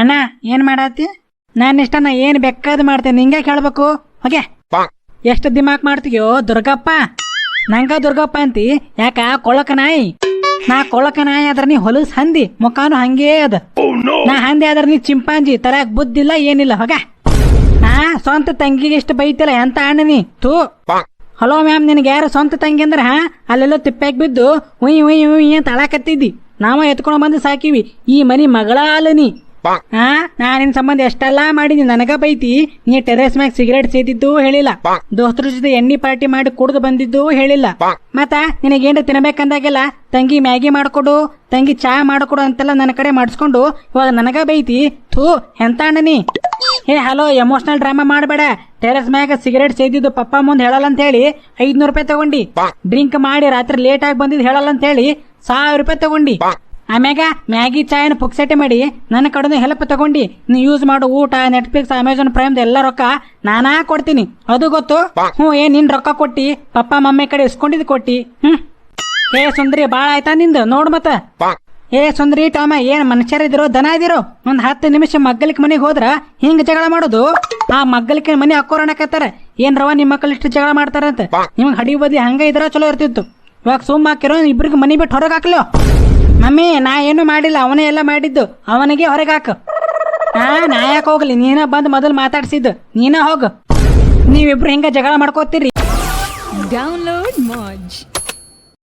ಅಣ್ಣ ಏನ್ ಮಾಡತ್ತಿ? ನಾನು ಇಷ್ಟ ನಾ ಏನ್ ಬೇಕಾದ್ ಮಾಡ್ತೇನೆ, ನಿಂಗೆ ಕೇಳ್ಬೇಕು. ಓಕೆ, ಎಷ್ಟು ದಿಮಾಕ್ ಮಾಡ್ತೀಯೋ ದುರ್ಗಪ್ಪ? ನಂಗ ದುರ್ಗಪ್ಪ ಅಂತಿ ಯಾಕ? ಕೊಳಕ ನಾಯಿ. ನಾ ಕೊಳಕ ನಾಯಿ ಆದ್ರ ನೀ ಹೊಲಸ್ ಹಂದಿ, ಮುಖಾನು ಹಂಗೇ ಅದ. ನಾ ಹಂದಿ ಆದ್ರ ನೀ ಚಿಂಪಾಂಜಿ, ತಲೆಯಾಗ ಬುದ್ಧಿಲ್ಲ ಏನಿಲ್ಲ. ಹೋಗ, ಸ್ವಂತ ತಂಗಿಗೆ ಇಷ್ಟು ಬೈತಿಲ್ಲ, ಎಂತ ಅಣ್ಣ ನೀ? ತೂ. ಹಲೋ ಮ್ಯಾಮ್, ನಿನಗೆ ಯಾರು ಸ್ವಂತ ತಂಗಿ ಅಂದ್ರ ಅಲ್ಲೆಲ್ಲೋ ತಿಪ್ಪಾಗಿ ಬಿದ್ದು ಉಯ್ ಉಯ್ ಉಯ್ ಅಂತ ಅಳಕತ್ತಿದ್ದಿ. ನಾವ ಎತ್ಕೊಂಡ್ ಬಂದು ಸಾಕಿವಿ. ಈ ಮನಿ ಮಗಳ ಅಲ್ಲ ನೀ. ನಾ ನಿನ್ ಸಂಬಂಧ ಎಷ್ಟೆಲ್ಲಾ ಮಾಡಿದ್ನಿ, ನನಗ ಬೈತಿ. ನೀ ಟೆರೆಸ್ ಮ್ಯಾಗ ಸಿಗರೇಟ್ ಸೇದಿದ್ದು ಹೇಳಿಲ್ಲ, ದೋಸ್ತರ ಜೊತೆ ಎಣ್ಣಿ ಪಾರ್ಟಿ ಮಾಡಿ ಕುಡ್ದು ಬಂದಿದ್ದು ಹೇಳಿಲ್ಲ. ಮತ್ತ ನಿನಗೇನ್ರ ತಿನ್ಬೇಕಂದಾಗೆಲ್ಲ ತಂಗಿ ಮ್ಯಾಗಿ ಮಾಡ್ಕೊಡು, ತಂಗಿ ಚಾ ಮಾಡ್ಕೊಡು ಅಂತೆಲ್ಲ ನನ್ನ ಕಡೆ ಮಾಡಿಸ್ಕೊಂಡು ಇವಾಗ ನನಗ ಬೈತಿ. ಥೂ, ಎಂತ ಅಣ್ಣ ನೀ? ಹಲೋ, ಎಮೋಷನಲ್ ಡ್ರಾಮಾ ಮಾಡಬೇಡ. ಟೆರೆಸ್ ಮ್ಯಾಗ ಸಿಗರೇಟ್ ಸೇದಿದ್ದು ಪಪ್ಪ ಮುಂದೆ ಹೇಳಲ್ಲ ಅಂತ ಹೇಳಿ 500 ರೂಪಾಯಿ ತಗೊಂಡಿ. ಡ್ರಿಂಕ್ ಮಾಡಿ ರಾತ್ರಿ ಲೇಟ್ ಆಗಿ ಬಂದಿದ್ದು ಹೇಳಲ್ಲ ಅಂತ ಹೇಳಿ 1000 ರೂಪಾಯಿ ತಗೊಂಡಿ. ಆಮ್ಯಾಗ ಮ್ಯಾಗಿ ಚಾಯನ ಪುಕ್ಸೆಟ್ಟೆ ಮಾಡಿ ನನ್ನ ಕಡೆ ಹೆಲ್ಪ್ ತಗೊಂಡಿ. ನೀ ಯೂಸ್ ಮಾಡು ಊಟ, ನೆಟ್ಫ್ಲಿಕ್ಸ್, ಅಮೆಝಾನ್ ಪ್ರೈಮ್ ಎಲ್ಲ ರೊಕ್ಕ ನಾನಾ ಕೊಡ್ತೀನಿ, ಅದು ಗೊತ್ತು. ಏನ್ ನಿನ್ ರೊಕ್ಕ ಕೊಟ್ಟಿ ಪಪ್ಪ ಮಮ್ಮಿ ಕಡೆ ಇಸ್ಕೊಂಡಿದ್ ಕೊಟ್ಟಿ. ಏ ಸುಂದ್ರಿ, ಬಾಳ ಆಯ್ತಾ ನಿಂದು? ನೋಡ್ ಮತ್ತ. ಏ ಸುಂದ್ರಿ ಟಾಮ, ಏನ್ ಮನುಷ್ಯರಿದಿರೋ ದನ ಇದಿರೋ? ಒಂದ್ 10 ನಿಮಿಷ ಮಗ್ಗಲಿಕ್ ಮನೆಗೆ ಹೋದ್ರ ಹಿಂಗ ಜಗಳ ಮಾಡೋದು? ಆ ಮಗ್ಗಲಿಕ್ಕೆ ಮನೆ ಹಾಕೋರಣಕತ್ತಾರ. ಏನ್ ರವ ನಿಮ್ಮ ಮಕ್ಕಳು ಇಷ್ಟು ಜಗಳ ಮಾಡ್ತಾರಂತ? ನಿಮ್ಗೆ ಹಡಿ ಬದಿ ಹಂಗ ಇದ್ರ ಚಲೋ ಇರ್ತಿತ್ತು. ಇವಾಗ ಸುಮ್ಮ ಹಾಕಿರೋ ಇಬ್ರಿಗೆ ಮನಿ ಬಿಟ್ಟು ಹೊರಗೆ ಹಾಕ್ಲೋ. ಮಮ್ಮಿ, ನಾ ಏನು ಮಾಡಿಲ್ಲ, ಅವನೇ ಎಲ್ಲ ಮಾಡಿದ್ದು. ಅವನಿಗೆ ಹೊರಗೆ ಹಾಕ. ನಾ ಯಾಕೆ ಹೋಗ್ಲಿ? ನೀನ ಬಂದು ಮೊದಲು ಮಾತಾಡ್ಸಿದ್ದು, ನೀನ ಹೋಗ. ನೀವಿಬ್ರು ಹಿಂಗ ಜಗಳ ಮಾಡ್ಕೋತೀರಿ. Download Moj.